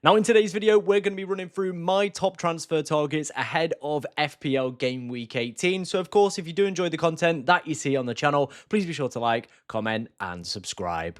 Now, in today's video, we're going to be running through my top transfer targets ahead of FPL Game Week 18. So, of course, if you do enjoy the content that you see on the channel, please be sure to like, comment, and subscribe.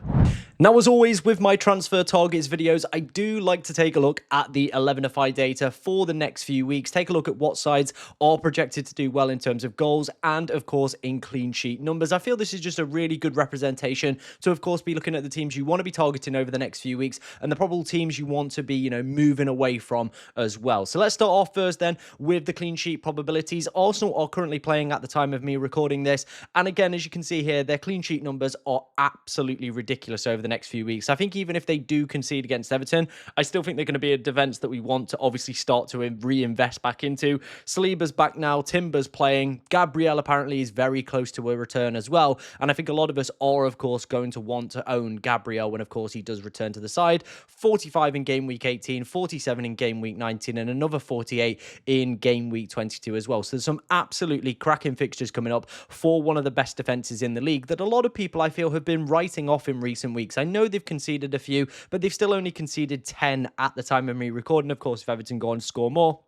Now, as always, with my transfer targets videos, I do like to take a look at the 11FI data for the next few weeks, take a look at what sides are projected to do well in terms of goals and, of course, in clean sheet numbers. I feel this is just a really good representation to, of course, be looking at the teams you want to be targeting over the next few weeks and the probable teams you want to be, moving away from as well. So let's start off first then with the clean sheet probabilities. Arsenal are currently playing at the time of me recording this. And again, as you can see here, their clean sheet numbers are absolutely ridiculous over the next few weeks. I think even if they do concede against Everton, I still think they're going to be a defence that we want to obviously start to reinvest back into. Saliba's back now, Timber's playing, Gabriel apparently is very close to a return as well, and I think a lot of us are, of course, going to want to own Gabriel when, of course, he does return to the side. 45 in game week 18, 47 in game week 19, and another 48 in game week 22 as well. So there's some absolutely cracking fixtures coming up for one of the best defences in the league that a lot of people, I feel, have been writing off in recent weeks. I know they've conceded a few, but they've still only conceded 10 at the time of me recording. Of course, if Everton go on to score more,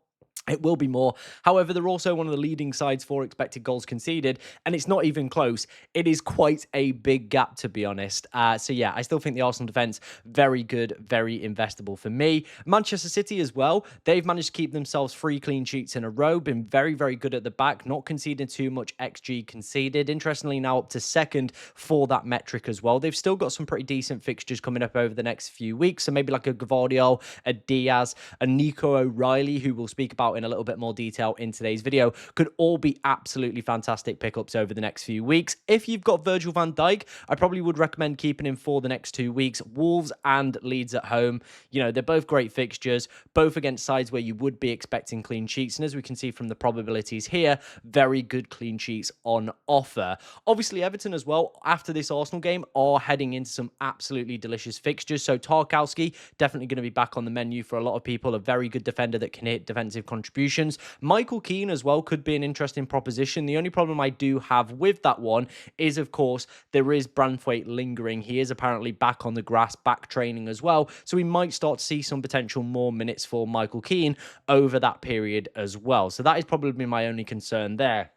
it will be more. However, they're also one of the leading sides for expected goals conceded, and it's not even close. It is quite a big gap, to be honest. So yeah, I still think the Arsenal defence, very good, very investable for me. Manchester City as well. They've managed to keep themselves 3 clean sheets in a row, been very, very good at the back, not conceding too much XG conceded. Interestingly, now up to second for that metric as well. They've still got some pretty decent fixtures coming up over the next few weeks. So maybe like a Gvardiol, a Diaz, a Nico O'Reilly, who we'll speak about in a little bit more detail in today's video, could all be absolutely fantastic pickups over the next few weeks. If you've got Virgil van Dijk, I probably would recommend keeping him for the next 2 weeks. Wolves and Leeds at home, they're both great fixtures, both against sides where you would be expecting clean sheets, and as we can see from the probabilities here, very good clean sheets on offer. Obviously, Everton as well, after this Arsenal game, are heading into some absolutely delicious fixtures. So Tarkowski, definitely going to be back on the menu for a lot of people, a very good defender that can hit defensive contributions. Michael Keane as well could be an interesting proposition. The only problem I do have with that one is, of course, there is Branthwaite lingering. He is apparently back on the grass, back training as well. So we might start to see some potential more minutes for Michael Keane over that period as well. So that is probably my only concern there.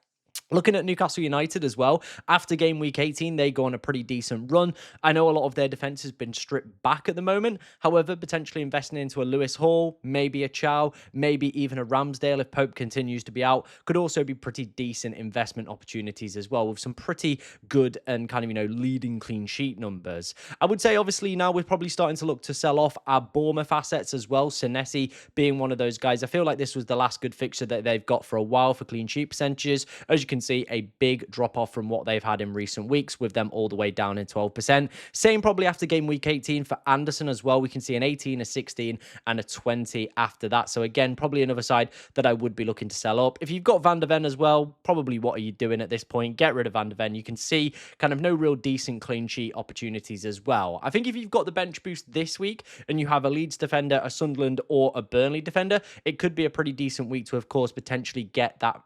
Looking at Newcastle United as well, after game week 18, they go on a pretty decent run. I know a lot of their defence has been stripped back at the moment. However, potentially investing into a Lewis Hall, maybe a Chow, maybe even a Ramsdale if Pope continues to be out, could also be pretty decent investment opportunities as well, with some pretty good and kind of, leading clean sheet numbers. I would say, obviously, now we're probably starting to look to sell off our Bournemouth assets as well. Senesi being one of those guys. I feel like this was the last good fixture that they've got for a while for clean sheet percentages. As you can see, a big drop off from what they've had in recent weeks, with them all the way down in 12%. Same probably after game week 18 for Anderson as well. We can see an 18, a 16, and a 20 after that. So again, probably another side that I would be looking to sell up. If you've got Van der Ven as well, probably what are you doing at this point? Get rid of Van der Ven. You can see kind of no real decent clean sheet opportunities as well. I think if you've got the bench boost this week and you have a Leeds defender, a Sunderland, or a Burnley defender, it could be a pretty decent week to, of course, potentially get that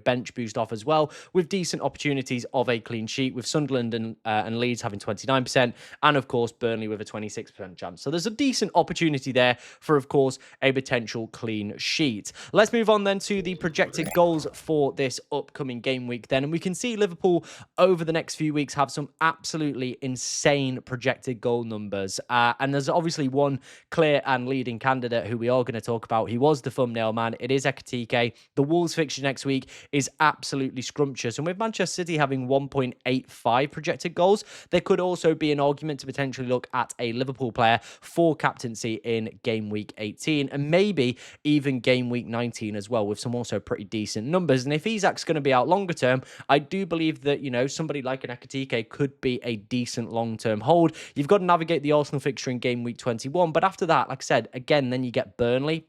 bench boost off as well, with decent opportunities of a clean sheet, with Sunderland and Leeds having 29%, and of course Burnley with a 26% chance. So there's a decent opportunity there for, of course, a potential clean sheet. Let's move on then to the projected goals for this upcoming game week then, and we can see Liverpool over the next few weeks have some absolutely insane projected goal numbers, and there's obviously one clear and leading candidate who we are going to talk about. He was the thumbnail man. It is Ekitike. The Wolves fixture next week is absolutely scrumptious, and with Manchester City having 1.85 projected goals, there could also be an argument to potentially look at a Liverpool player for captaincy in game week 18 and maybe even game week 19 as well, with some also pretty decent numbers. And if Isak's going to be out longer term, I do believe that somebody like an Ekitike could be a decent long-term hold. You've got to navigate the Arsenal fixture in game week 21, but after that, like I said, again, then you get Burnley.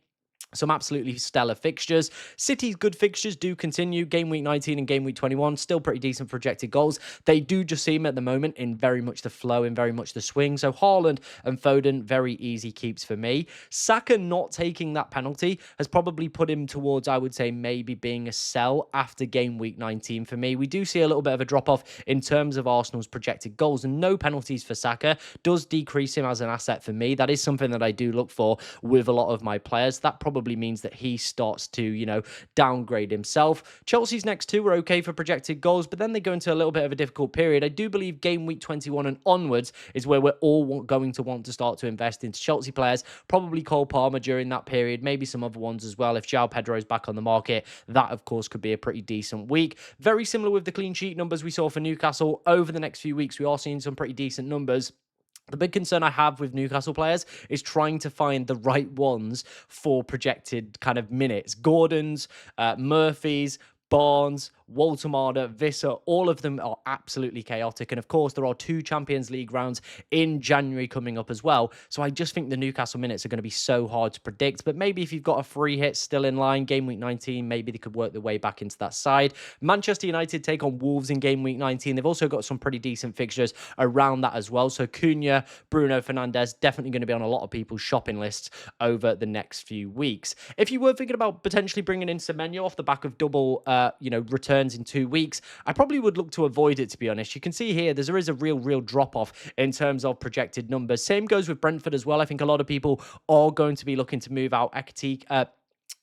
Some absolutely stellar fixtures. City's good fixtures do continue. Game week 19 and game week 21, still pretty decent projected goals. They do just seem at the moment in very much the flow, in very much the swing. So Haaland and Foden, very easy keeps for me. Saka not taking that penalty has probably put him towards, I would say, maybe being a sell after game week 19 for me. We do see a little bit of a drop-off in terms of Arsenal's projected goals, and no penalties for Saka does decrease him as an asset for me. That is something that I do look for with a lot of my players. That probably means that he starts to, downgrade himself. Chelsea's next two were okay for projected goals, but then they go into a little bit of a difficult period. I do believe game week 21 and onwards is where we're all going to want to start to invest into Chelsea players, probably Cole Palmer during that period, maybe some other ones as well. If João Pedro is back on the market, that of course could be a pretty decent week. Very similar with the clean sheet numbers we saw for Newcastle. Over the next few weeks, we are seeing some pretty decent numbers. The big concern I have with Newcastle players is trying to find the right ones for projected kind of minutes. Gordon's, Murphy's, Barnes, Walter-Marda, Visser, all of them are absolutely chaotic. And of course, there are 2 Champions League rounds in January coming up as well. So I just think the Newcastle minutes are going to be so hard to predict. But maybe if you've got a free hit still in line, game week 19, maybe they could work their way back into that side. Manchester United take on Wolves in game week 19. They've also got some pretty decent fixtures around that as well. So Cunha, Bruno Fernandes, definitely going to be on a lot of people's shopping lists over the next few weeks. If you were thinking about potentially bringing in Semenyo off the back of double, returns in 2 weeks, I probably would look to avoid it, to be honest. You can see here there is a real drop-off in terms of projected numbers. Same goes with Brentford as well. I think a lot of people are going to be looking to move out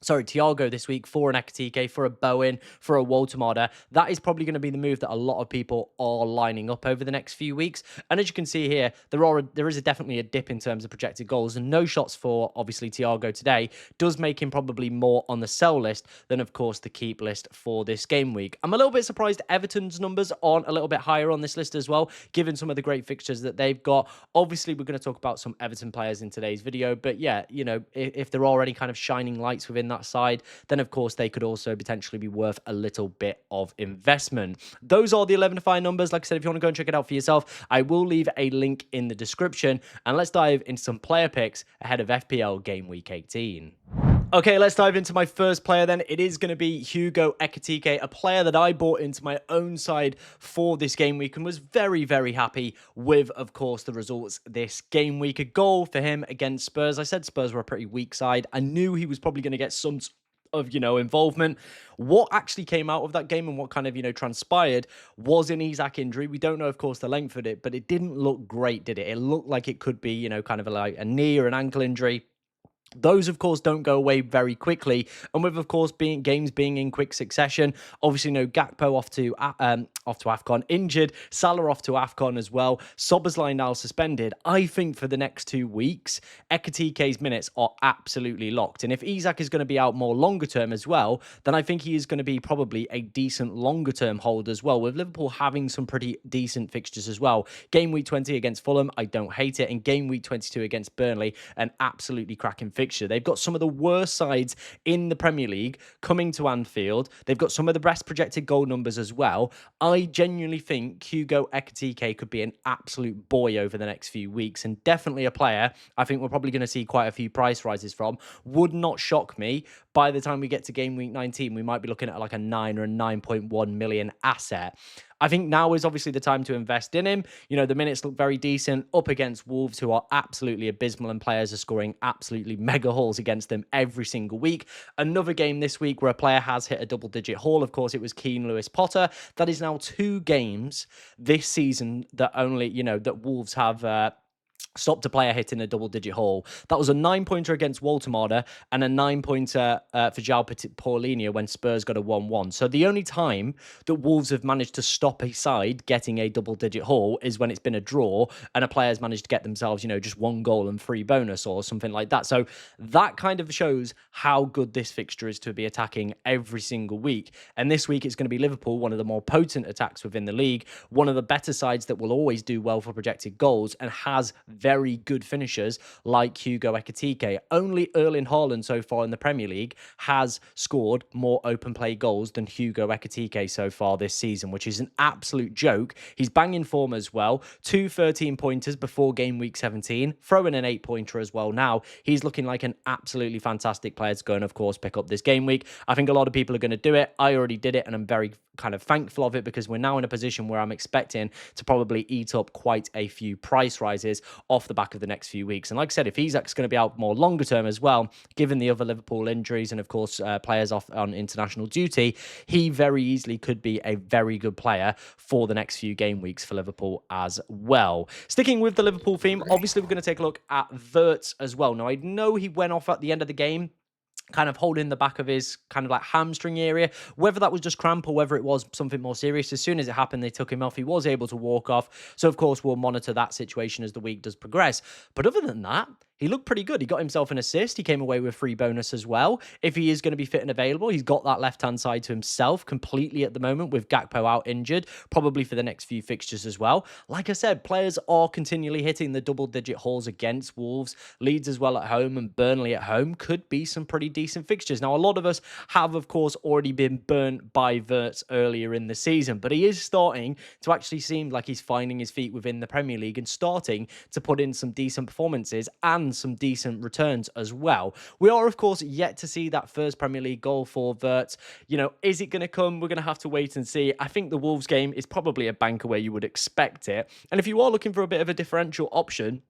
Thiago this week for an Ekitike, for a Bowen, for a Walter-Marda. That is probably going to be the move that a lot of people are lining up over the next few weeks. And as you can see here, there is definitely a dip in terms of projected goals, and no shots for, obviously, Thiago today does make him probably more on the sell list than, of course, the keep list for this game week. I'm a little bit surprised Everton's numbers aren't a little bit higher on this list as well, given some of the great fixtures that they've got. Obviously, we're going to talk about some Everton players in today's video, but yeah, if there are any kind of shining lights within that side, then of course they could also potentially be worth a little bit of investment. Those are the 11 to 5 numbers. Like I said, if you want to go and check it out for yourself, I will leave a link in the description. And let's dive into some player picks ahead of FPL Game Week 18. Okay, let's dive into my first player then. It is going to be Hugo Ekitike, a player that I bought into my own side for this game week and was very happy with, of course, the results this game week. A goal for him against Spurs. I said Spurs were a pretty weak side. I knew he was probably going to get some of, involvement. What actually came out of that game and what kind of, transpired was an Isak injury. We don't know, of course, the length of it, but it didn't look great, did it? It looked like it could be, kind of like a knee or an ankle injury. Those, of course, don't go away very quickly. And with, of course, games being in quick succession, obviously, Gakpo off to AFCON injured, Salah off to AFCON as well, Szoboszlai now suspended. I think for the next 2 weeks, Ekitike's minutes are absolutely locked. And if Isak is going to be out more longer term as well, then I think he is going to be probably a decent longer term hold as well, with Liverpool having some pretty decent fixtures as well. Game week 20 against Fulham, I don't hate it. And game week 22 against Burnley, an absolutely cracking fixture. They've got some of the worst sides in the Premier League coming to Anfield. They've got some of the best projected goal numbers as well. I genuinely think Hugo Ekitike could be an absolute boy over the next few weeks, and definitely a player I think we're probably going to see quite a few price rises from. Would not shock me. By the time we get to game week 19, we might be looking at like a 9 or a 9.1 million asset. I think now is obviously the time to invest in him. The minutes look very decent up against Wolves, who are absolutely abysmal, and players are scoring absolutely mega hauls against them every single week. Another game this week where a player has hit a double-digit haul. Of course, it was Keane Lewis Potter. That is now 2 games this season that only, that Wolves have stopped a player hitting a double-digit haul. That was a 9-pointer against Walter-Marda and a 9-pointer for João Paulinho when Spurs got a 1-1. So the only time that Wolves have managed to stop a side getting a double-digit haul is when it's been a draw and a player's managed to get themselves, just 1 goal and 3 bonus or something like that. So that kind of shows how good this fixture is to be attacking every single week. And this week it's going to be Liverpool, one of the more potent attacks within the league, one of the better sides that will always do well for projected goals and has very good finishers like Hugo Ekitike. Only Erling Haaland so far in the Premier League has scored more open play goals than Hugo Ekitike so far this season, which is an absolute joke. He's banging form as well. 2 13-pointers before game week 17, throwing an 8-pointer as well now. He's looking like an absolutely fantastic player to go and, of course, pick up this game week. I think a lot of people are going to do it. I already did it, and I'm very kind of thankful of it because we're now in a position where I'm expecting to probably eat up quite a few price rises off the back of the next few weeks. And like I said, if Isak's going to be out more longer term as well, given the other Liverpool injuries and, of course, players off on international duty, he very easily could be a very good player for the next few game weeks for Liverpool as well. Sticking with the Liverpool theme, obviously we're going to take a look at Wirtz as well. Now, I know he went off at the end of the game, kind of holding the back of his kind of like hamstring area, whether that was just cramp or whether it was something more serious. As soon as it happened, they took him off. He was able to walk off. So, of course, we'll monitor that situation as the week does progress. But other than that, he looked pretty good. He got himself an assist. He came away with free bonus as well. If he is going to be fit and available, he's got that left-hand side to himself completely at the moment with Gakpo out injured, probably for the next few fixtures as well. Like I said, players are continually hitting the double-digit hauls against Wolves. Leeds as well at home and Burnley at home could be some pretty decent fixtures. Now, a lot of us have, of course, already been burnt by Wirtz earlier in the season, but he is starting to actually seem like he's finding his feet within the Premier League and starting to put in some decent performances and some decent returns as well. We are, of course, yet to see that first Premier League goal for Wirtz. You know, is it going to come? We're going to have to wait and see. I think the Wolves game is probably a banker where you would expect it. And if you are looking for a bit of a differential option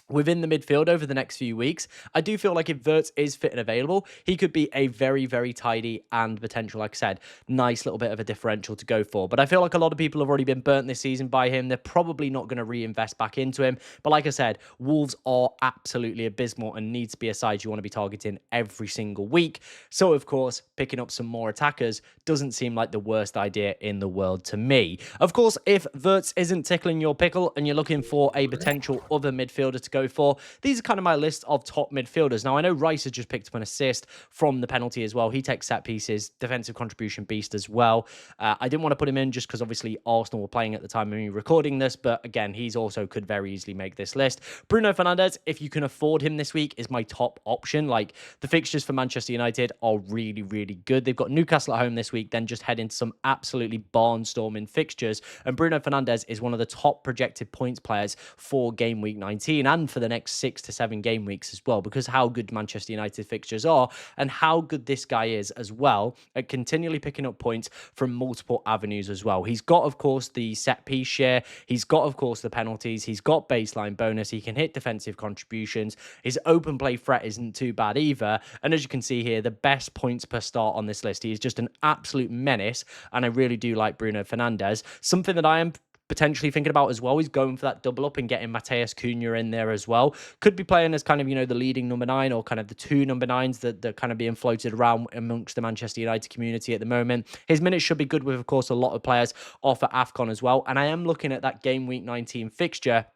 within the midfield over the next few weeks, I do feel like if Wirtz is fit and available, he could be a very, very tidy and potential, like I said, nice little bit of a differential to go for. But I feel like a lot of people have already been burnt this season by him. They're probably not going to reinvest back into him. But like I said, Wolves are absolutely abysmal and need to be a side you want to be targeting every single week. So, of course, picking up some more attackers doesn't seem like the worst idea in the world to me. Of course, if Wirtz isn't tickling your pickle and you're looking for a potential other midfielder to go for, these are kind of my list of top midfielders. Now, I know Rice has just picked up an assist from the penalty as well. He takes set pieces, defensive contribution beast as well. I didn't want to put him in just because obviously Arsenal were playing at the time of me recording this, but again, he's also could very easily make this list. Bruno Fernandes, if you can afford him this week, is my top option. Like, the fixtures for Manchester United are really, really good. They've got Newcastle at home this week, then just head into some absolutely barnstorming fixtures. And Bruno Fernandes is one of the top projected points players for game week 19 and for the next 6 to 7 game weeks as well, because how good Manchester United fixtures are and how good this guy is as well at continually picking up points from multiple avenues as well. He's got, of course, the set piece share. He's got, of course, the penalties. He's got baseline bonus. He can hit defensive contributions. His open play threat isn't too bad either. And as you can see here, the best points per start on this list. He is just an absolute menace. And I really do like Bruno Fernandes. Something that I am potentially thinking about as well is going for that double up and getting Matheus Cunha in there as well. Could be playing as kind of, you know, the leading number 9 or kind of the 2 number 9s that kind of being floated around amongst the Manchester United community at the moment. His minutes should be good with, of course, a lot of players off at AFCON as well. And I am looking at that game week 19 fixture,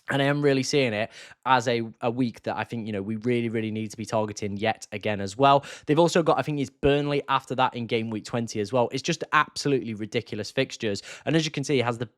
and I am really seeing it as a week that I think, you know, we really, really need to be targeting yet again as well. They've also got, I think it's Burnley after that in game week 20 as well. It's just absolutely ridiculous fixtures. And as you can see, it has the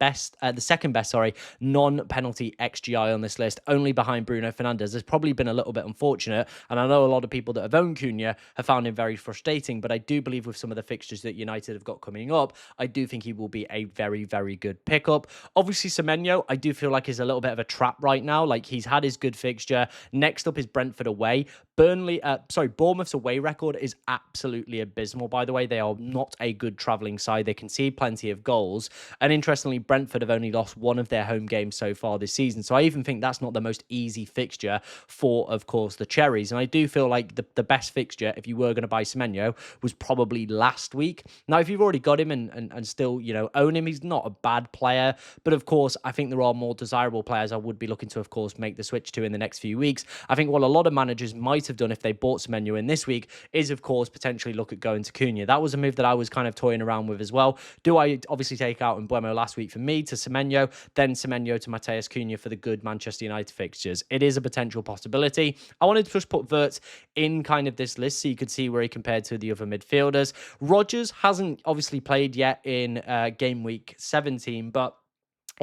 second best, non-penalty XGI on this list, only behind Bruno Fernandes. It's probably been a little bit unfortunate. And I know a lot of people that have owned Cunha have found him very frustrating, but I do believe with some of the fixtures that United have got coming up, I do think he will be a very, very good pickup. Obviously, Semenyo, I do feel like is a little bit of a trap right now. Like, he's had his good fixture. Next up is Brentford away. Bournemouth's away record is absolutely abysmal, by the way. They are not a good travelling side. They concede plenty of goals. And interestingly, Brentford have only lost one of their home games so far this season. So I even think that's not the most easy fixture for, of course, the Cherries. And I do feel like the best fixture, if you were going to buy Semenyo, was probably last week. Now, if you've already got him and still, you know, own him, he's not a bad player. But of course, I think there are more desirable players I would be looking to, of course, make the switch to in the next few weeks. I think what a lot of managers might have done if they bought Semenyo in this week is, of course, potentially look at going to Cunha. That was a move that I was kind of toying around with as well. Do I obviously take out Mbeumo last week for me to Semenyo, then Semenyo to Matheus Cunha for the good Manchester United fixtures? It is a potential possibility. I wanted to just put Wirtz in kind of this list so you could see where he compared to the other midfielders. Rodgers hasn't obviously played yet in game week 17, but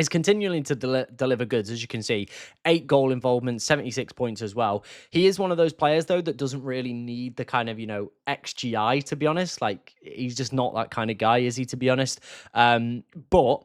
is continuing to deliver goods, as you can see. 8 goal involvement, 76 points as well. He is one of those players, though, that doesn't really need the kind of, XGI, to be honest. Like, he's just not that kind of guy, is he, to be honest? But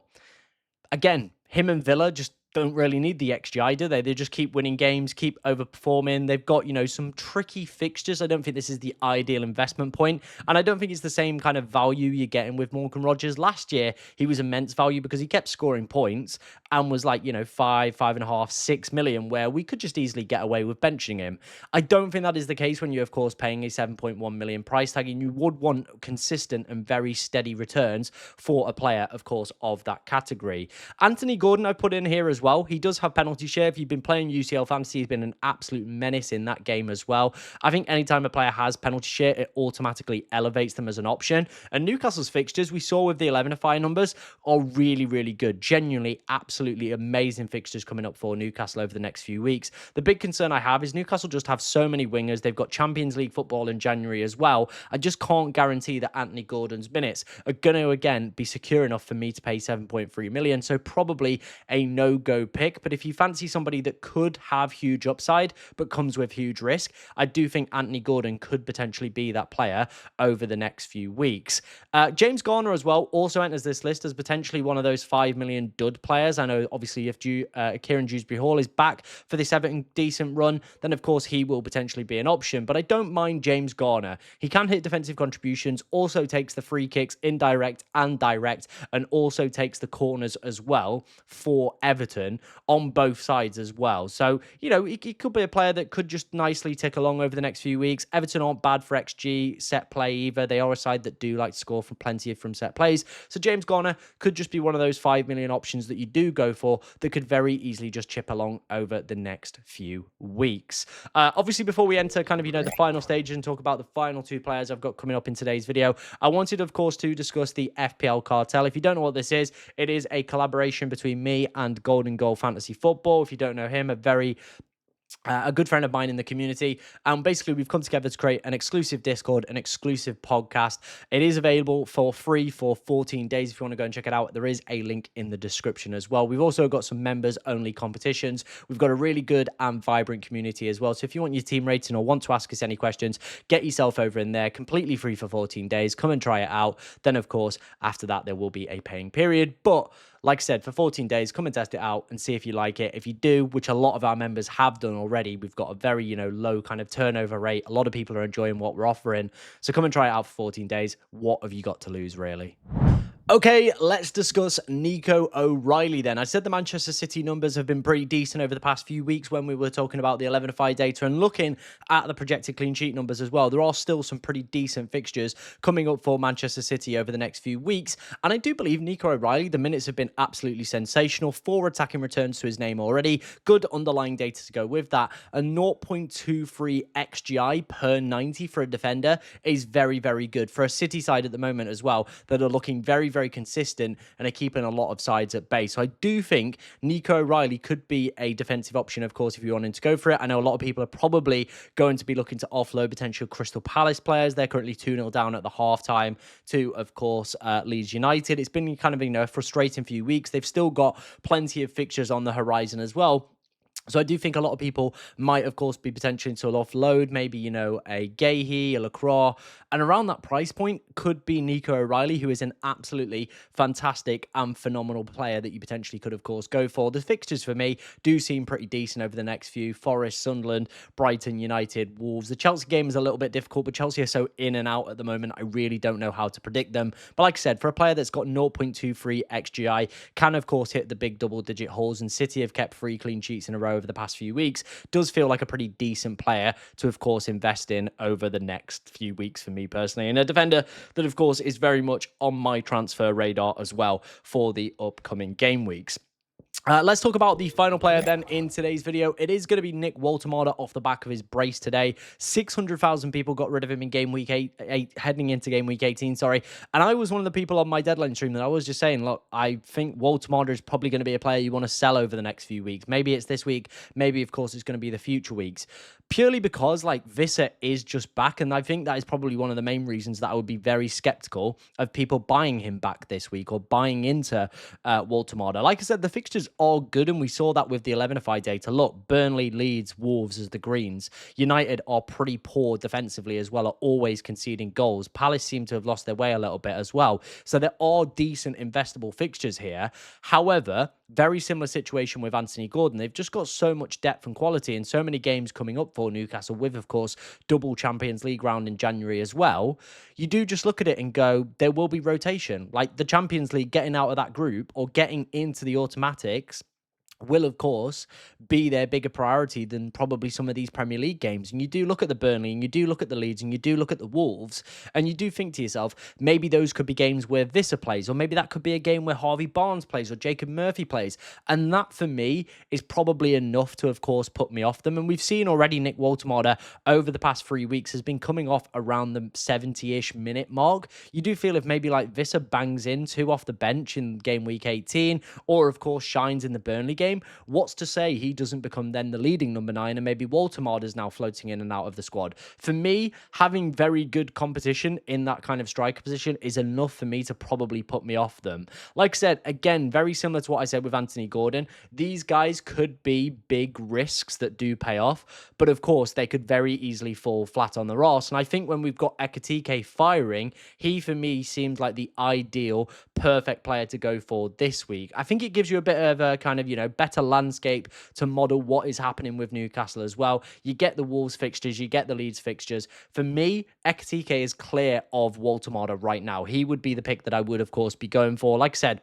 again, him and Villa just don't really need the XGI, do they? They just keep winning games, keep overperforming. They've got, some tricky fixtures. I don't think this is the ideal investment point. And I don't think it's the same kind of value you're getting with Morgan Rogers. Last year, he was immense value because he kept scoring points and was like, 5.5, 6 million, where we could just easily get away with benching him. I don't think that is the case when you're, of course, paying a 7.1 million price tag, and you would want consistent and very steady returns for a player, of course, of that category. Anthony Gordon, I put in here as well. He does have penalty share. If you've been playing UCL Fantasy, he's been an absolute menace in that game as well. I think anytime a player has penalty share, it automatically elevates them as an option. And Newcastle's fixtures, we saw with the 11ify numbers, are really, really good. Genuinely, absolutely amazing fixtures coming up for Newcastle over the next few weeks. The big concern I have is Newcastle just have so many wingers. They've got Champions League football in January as well. I just can't guarantee that Anthony Gordon's minutes are going to, again, be secure enough for me to pay 7.3 million. So probably a no-go pick. But if you fancy somebody that could have huge upside but comes with huge risk, I do think Anthony Gordon could potentially be that player over the next few weeks. James Garner as well also enters this list as potentially one of those 5 million dud players. I know obviously if Kieran Dewsbury Hall is back for this Everton decent run, then of course he will potentially be an option. But I don't mind James Garner. He can hit defensive contributions, also takes the free kicks, indirect and direct, and also takes the corners as well for Everton on both sides as well. So, he could be a player that could just nicely tick along over the next few weeks. Everton aren't bad for XG set play either. They are a side that do like to score from plenty from set plays. So James Garner could just be one of those 5 million options that you do go for that could very easily just chip along over the next few weeks. Obviously, before we enter kind of, the final stage and talk about the final 2 players I've got coming up in today's video, I wanted, of course, to discuss the FPL cartel. If you don't know what this is, it is a collaboration between me and Golden Goal Fantasy Football. If you don't know him, a good friend of mine in the community. And basically, we've come together to create an exclusive Discord, an exclusive podcast. It is available for free for 14 days. If you want to go and check it out, there is a link in the description as well. We've also got some members-only competitions. We've got a really good and vibrant community as well. So if you want your team rating or want to ask us any questions, get yourself over in there, completely free for 14 days. Come and try it out. Then, of course, after that, there will be a paying period. But like I said, for 14 days, come and test it out and see if you like it. If you do, which a lot of our members have done already, we've got a very, low kind of turnover rate. A lot of people are enjoying what we're offering. So come and try it out for 14 days. What have you got to lose, really? Okay, let's discuss Nico O'Reilly then. I said the Manchester City numbers have been pretty decent over the past few weeks when we were talking about the 11ify data and looking at the projected clean sheet numbers as well. There are still some pretty decent fixtures coming up for Manchester City over the next few weeks. And I do believe Nico O'Reilly, the minutes have been absolutely sensational. 4 attacking returns to his name already. Good underlying data to go with that. A 0.23 XGI per 90 for a defender is very, very good for a City side at the moment as well that are looking very, very consistent and are keeping a lot of sides at bay. So I do think Nico O'Reilly could be a defensive option, of course, if you wanted to go for it. I know a lot of people are probably going to be looking to offload potential Crystal Palace players. They're currently 2-0 down at the halftime to, of course, Leeds United. It's been kind of, a frustrating few weeks. They've still got plenty of fixtures on the horizon as well. So I do think a lot of people might, of course, be potentially to offload, maybe, a Gahey, a Lacroix, and around that price point could be Nico O'Reilly, who is an absolutely fantastic and phenomenal player that you potentially could, of course, go for. The fixtures for me do seem pretty decent over the next few. Forest, Sunderland, Brighton, United, Wolves. The Chelsea game is a little bit difficult, but Chelsea are so in and out at the moment, I really don't know how to predict them. But like I said, for a player that's got 0.23 XGI, can, of course, hit the big double-digit holes, and City have kept 3 clean sheets in a row over the past few weeks, does feel like a pretty decent player to, of course, invest in over the next few weeks for me personally. And a defender that, of course, is very much on my transfer radar as well for the upcoming game weeks. Let's talk about the final player then in today's video. It is going to be Nick Woltemade off the back of his brace today. 600,000 people got rid of him in game week 8, heading into game week 18, sorry. And I was one of the people on my deadline stream that I was just saying, look, I think Woltemade is probably going to be a player you want to sell over the next few weeks. Maybe it's this week. Maybe, of course, it's going to be the future weeks. Purely because, like, Visser is just back. And I think that is probably one of the main reasons that I would be very skeptical of people buying him back this week or buying into Woltemade. Like I said, the fixtures are good, and we saw that with the 11ify data. Look, Burnley, Leeds, Wolves as the greens. United are pretty poor defensively as well, are always conceding goals. Palace seem to have lost their way a little bit as well. So there are decent investable fixtures here. However, very similar situation with Anthony Gordon. They've just got so much depth and quality and so many games coming up for Newcastle with, of course, double Champions League round in January as well. You do just look at it and go, there will be rotation. Like the Champions League, getting out of that group or getting into the automatics will, of course, be their bigger priority than probably some of these Premier League games. And you do look at the Burnley, and you do look at the Leeds, and you do look at the Wolves, and you do think to yourself, maybe those could be games where Visser plays, or maybe that could be a game where Harvey Barnes plays, or Jacob Murphy plays. And that, for me, is probably enough to, of course, put me off them. And we've seen already Nick Woltemade over the past 3 weeks has been coming off around the 70-ish minute mark. You do feel if maybe like Visser bangs in 2 off the bench in game week 18, or, of course, shines in the Burnley game, what's to say he doesn't become then the leading number 9 and maybe Woltemade is now floating in and out of the squad? For me, having very good competition in that kind of striker position is enough for me to probably put me off them. Like I said, again, very similar to what I said with Anthony Gordon. These guys could be big risks that do pay off, but of course, they could very easily fall flat on their arse. And I think when we've got Ekitike firing, he, for me, seems like the ideal, perfect player to go for this week. I think it gives you a bit of a kind of, better landscape to model what is happening with Newcastle as well. You get the Wolves fixtures, you get the Leeds fixtures. For me, Ekitike is clear of Woltemade right now. He would be the pick that I would, of course, be going for. Like I said,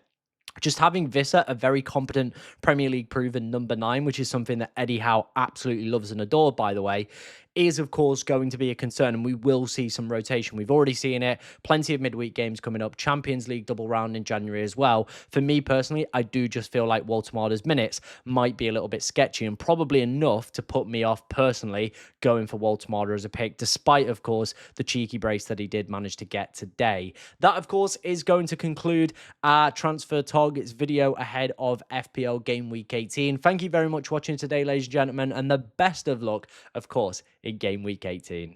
just having Visser, a very competent Premier League proven number 9, which is something that Eddie Howe absolutely loves and adores, by the way, is, of course, going to be a concern, and we will see some rotation. We've already seen it. Plenty of midweek games coming up. Champions League double round in January as well. For me personally, I do just feel like Woltemade's minutes might be a little bit sketchy and probably enough to put me off personally going for Woltemade as a pick, despite, of course, the cheeky brace that he did manage to get today. That, of course, is going to conclude our transfer targets video ahead of FPL Game Week 18. Thank you very much for watching today, ladies and gentlemen, and the best of luck, of course, in Game Week 18.